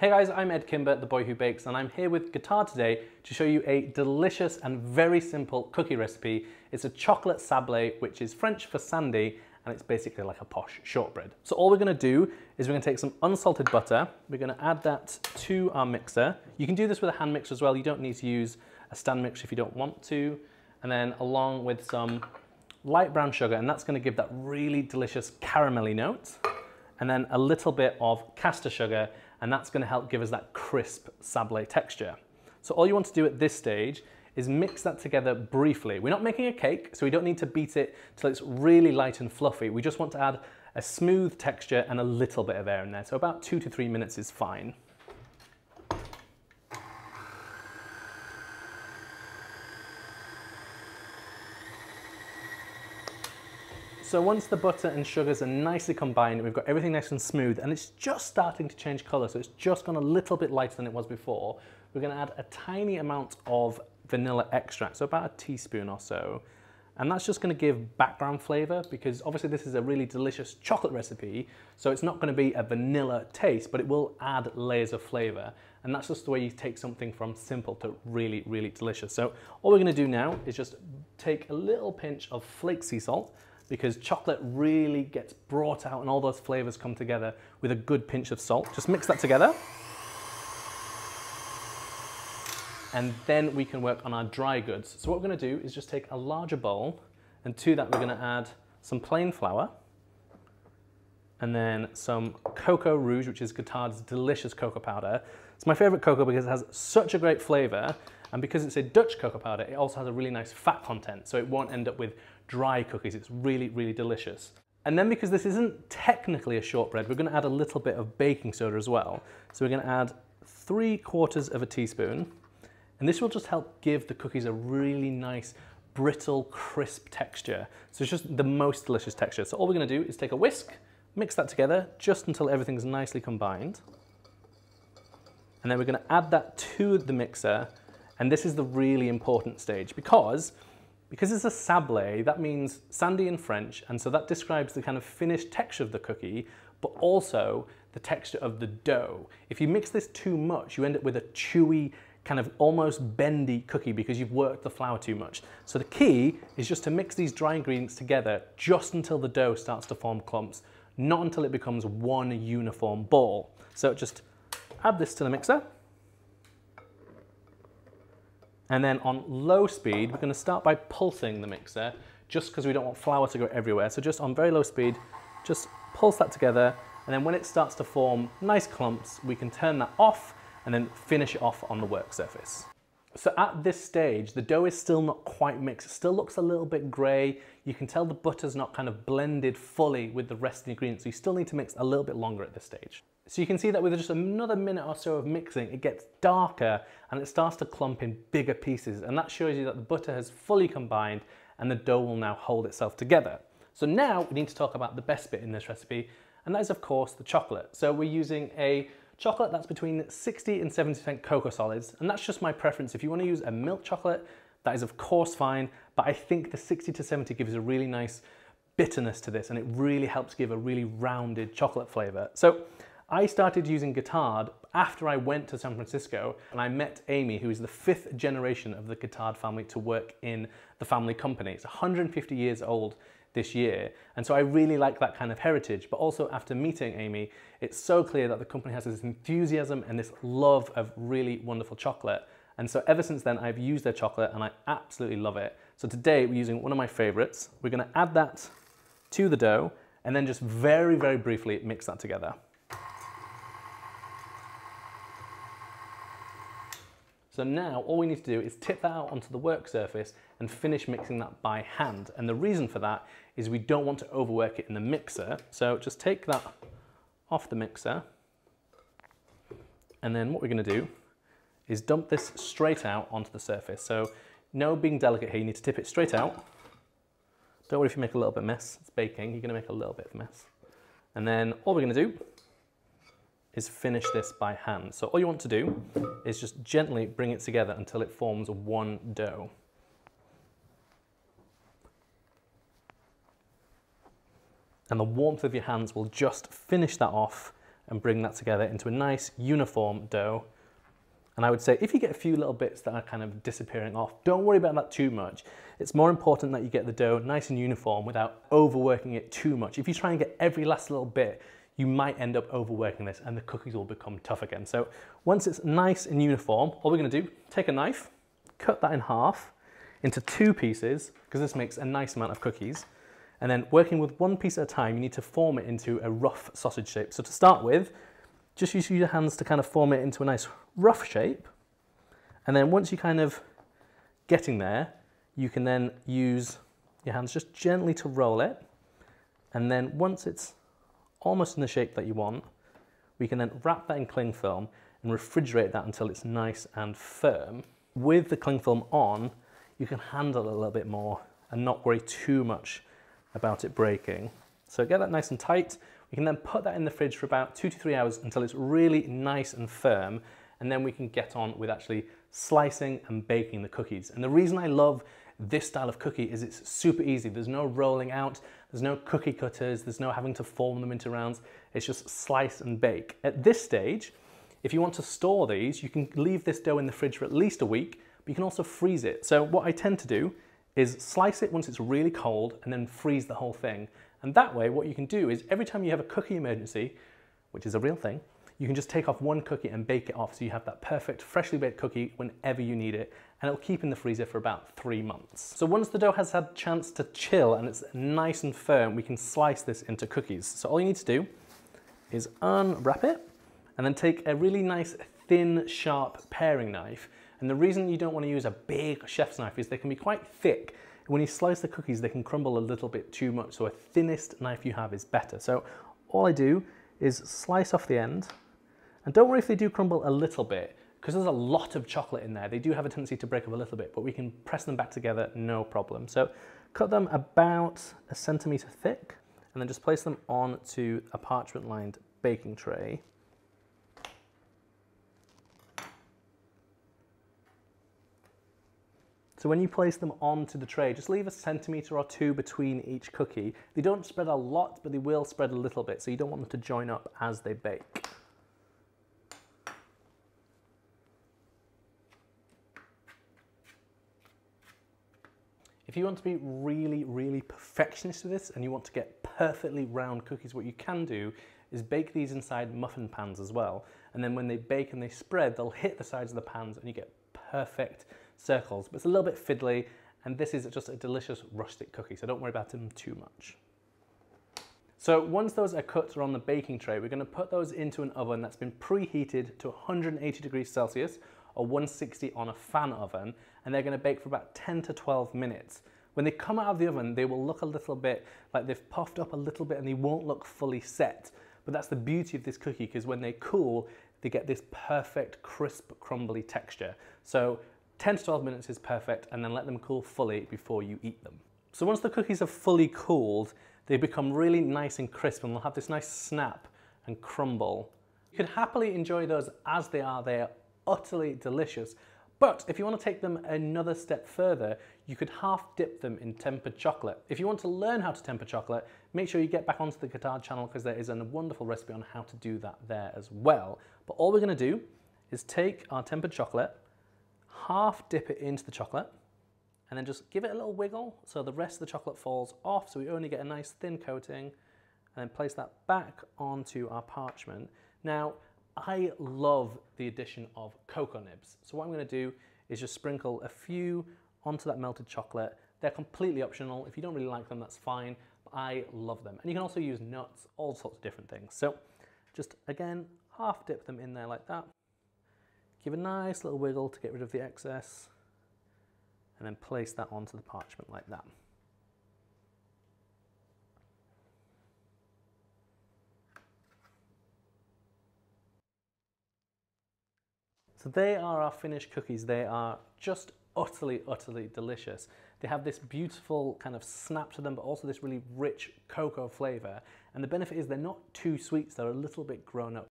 Hey guys, I'm Ed Kimber, the boy who bakes, and I'm here with Guittard today to show you a delicious and very simple cookie recipe. It's a chocolate sablé, which is French for sandy, and it's basically like a posh shortbread. So all we're gonna do is we're gonna take some unsalted butter, we're gonna add that to our mixer. You can do this with a hand mixer as well, you don't need to use a stand mixer if you don't want to. And then along with some light brown sugar, and that's gonna give that really delicious caramelly note. And then a little bit of caster sugar, and that's going to help give us that crisp sablé texture. So all you want to do at this stage is mix that together briefly. We're not making a cake, so we don't need to beat it till it's really light and fluffy. We just want to add a smooth texture and a little bit of air in there. So about 2 to 3 minutes is fine. So once the butter and sugars are nicely combined, we've got everything nice and smooth, and it's just starting to change color, so it's just gone a little bit lighter than it was before. We're gonna add a tiny amount of vanilla extract, so about a teaspoon or so. And that's just gonna give background flavor, because obviously this is a really delicious chocolate recipe, so it's not gonna be a vanilla taste, but it will add layers of flavor. And that's just the way you take something from simple to really, really delicious. So all we're gonna do now is just take a little pinch of flake sea salt, because chocolate really gets brought out and all those flavors come together with a good pinch of salt. Just mix that together. And then we can work on our dry goods. So what we're gonna do is just take a larger bowl, and to that we're gonna add some plain flour, and then some Cocoa Rouge, which is Guittard's delicious cocoa powder. It's my favorite cocoa because it has such a great flavor, and because it's a Dutch cocoa powder, it also has a really nice fat content, so it won't end up with dry cookies. It's really, really delicious. And then because this isn't technically a shortbread, we're gonna add a little bit of baking soda as well. So we're gonna add 3/4 of a teaspoon, and this will just help give the cookies a really nice, brittle, crisp texture. So it's just the most delicious texture. So all we're gonna do is take a whisk, mix that together just until everything's nicely combined. And then we're gonna add that to the mixer, and this is the really important stage because it's a sablé, that means sandy in French, and so that describes the kind of finished texture of the cookie, but also the texture of the dough. If you mix this too much, you end up with a chewy, kind of almost bendy cookie because you've worked the flour too much. So the key is just to mix these dry ingredients together just until the dough starts to form clumps, not until it becomes one uniform ball. So just add this to the mixer. And then on low speed, we're gonna start by pulsing the mixer just because we don't want flour to go everywhere. So just on very low speed, just pulse that together. And then when it starts to form nice clumps, we can turn that off and then finish it off on the work surface. So at this stage, the dough is still not quite mixed. It still looks a little bit gray. You can tell the butter's not kind of blended fully with the rest of the ingredients. So you still need to mix a little bit longer at this stage. So you can see that with just another minute or so of mixing, it gets darker and it starts to clump in bigger pieces. And that shows you that the butter has fully combined and the dough will now hold itself together. So now we need to talk about the best bit in this recipe, and that is of course the chocolate. So we're using a chocolate that's between 60 and 70% cocoa solids, and that's just my preference. If you want to use a milk chocolate, that is of course fine, but I think the 60 to 70 gives a really nice bitterness to this, and it really helps give a really rounded chocolate flavor. So I started using Guittard after I went to San Francisco and I met Amy, who is the 5th generation of the Guittard family to work in the family company. It's 150 years old this year, and so I really like that kind of heritage. But also after meeting Amy, it's so clear that the company has this enthusiasm and this love of really wonderful chocolate. And so ever since then, I've used their chocolate and I absolutely love it. So today we're using one of my favorites. We're gonna add that to the dough and then just very, very briefly mix that together. So now all we need to do is tip that out onto the work surface and finish mixing that by hand. And the reason for that is we don't want to overwork it in the mixer. So just take that off the mixer. And then what we're gonna do is dump this straight out onto the surface. So no being delicate here, you need to tip it straight out. Don't worry if you make a little bit of mess, it's baking, you're gonna make a little bit of mess. And then all we're gonna do is finish this by hand. So all you want to do is just gently bring it together until it forms one dough. And the warmth of your hands will just finish that off and bring that together into a nice uniform dough. And I would say if you get a few little bits that are kind of disappearing off, don't worry about that too much. It's more important that you get the dough nice and uniform without overworking it too much. If you try and get every last little bit, you might end up overworking this and the cookies will become tough again. So once it's nice and uniform, all we're going to do, take a knife, cut that in half into 2 pieces, because this makes a nice amount of cookies. And then working with 1 piece at a time, you need to form it into a rough sausage shape. So to start with, just use your hands to kind of form it into a nice rough shape. And then once you kind of getting there, you can then use your hands just gently to roll it. And then once it's almost in the shape that you want, we can then wrap that in cling film and refrigerate that until it's nice and firm. With the cling film on, you can handle it a little bit more and not worry too much about it breaking. So get that nice and tight. We can then put that in the fridge for about 2 to 3 hours until it's really nice and firm, and then we can get on with actually slicing and baking the cookies. And the reason I love this style of cookie is it's super easy. There's no rolling out, there's no cookie cutters, there's no having to form them into rounds. It's just slice and bake. At this stage, if you want to store these, you can leave this dough in the fridge for at least a week, but you can also freeze it. So what I tend to do is slice it once it's really cold and then freeze the whole thing. And that way, what you can do is every time you have a cookie emergency, which is a real thing, you can just take off 1 cookie and bake it off so you have that perfect freshly baked cookie whenever you need it, and it'll keep in the freezer for about 3 months. So once the dough has had a chance to chill and it's nice and firm, we can slice this into cookies. So all you need to do is unwrap it and then take a really nice thin, sharp paring knife. And the reason you don't want to use a big chef's knife is they can be quite thick. When you slice the cookies, they can crumble a little bit too much, so a thinnest knife you have is better. So all I do is slice off the end, and don't worry if they do crumble a little bit, because there's a lot of chocolate in there. They do have a tendency to break up a little bit, but we can press them back together, no problem. So cut them about 1 centimeter thick, and then just place them onto a parchment-lined baking tray. So when you place them onto the tray, just leave 1 centimeter or 2 between each cookie. They don't spread a lot, but they will spread a little bit, so you don't want them to join up as they bake. If you want to be really, really perfectionist with this and you want to get perfectly round cookies, what you can do is bake these inside muffin pans as well. And then when they bake and they spread, they'll hit the sides of the pans and you get perfect circles. But it's a little bit fiddly, and this is just a delicious rustic cookie, so don't worry about them too much. So once those are cut or on the baking tray, we're going to put those into an oven that's been preheated to 180 degrees Celsius or 160 on a fan oven, and they're going to bake for about 10 to 12 minutes. When they come out of the oven, they will look a little bit like they've puffed up a little bit and they won't look fully set. But that's the beauty of this cookie, because when they cool, they get this perfect, crisp, crumbly texture. So 10 to 12 minutes is perfect, and then let them cool fully before you eat them. So once the cookies are fully cooled, they become really nice and crisp, and they'll have this nice snap and crumble. You could happily enjoy those as they are. They are utterly delicious. But if you want to take them another step further, you could half dip them in tempered chocolate. If you want to learn how to temper chocolate, make sure you get back onto the Guittard channel, because there is a wonderful recipe on how to do that there as well. But all we're going to do is take our tempered chocolate, half dip it into the chocolate, and then just give it a little wiggle so the rest of the chocolate falls off, so we only get a nice thin coating, and then place that back onto our parchment. Now, I love the addition of cocoa nibs. So what I'm going to do is just sprinkle a few onto that melted chocolate. They're completely optional. If you don't really like them, that's fine. But I love them. And you can also use nuts, all sorts of different things. So just, again, half dip them in there like that. Give a nice little wiggle to get rid of the excess, and then place that onto the parchment like that. So they are our finished cookies. They are just utterly, utterly delicious. They have this beautiful kind of snap to them, but also this really rich cocoa flavor. And the benefit is they're not too sweet, so they're a little bit grown up.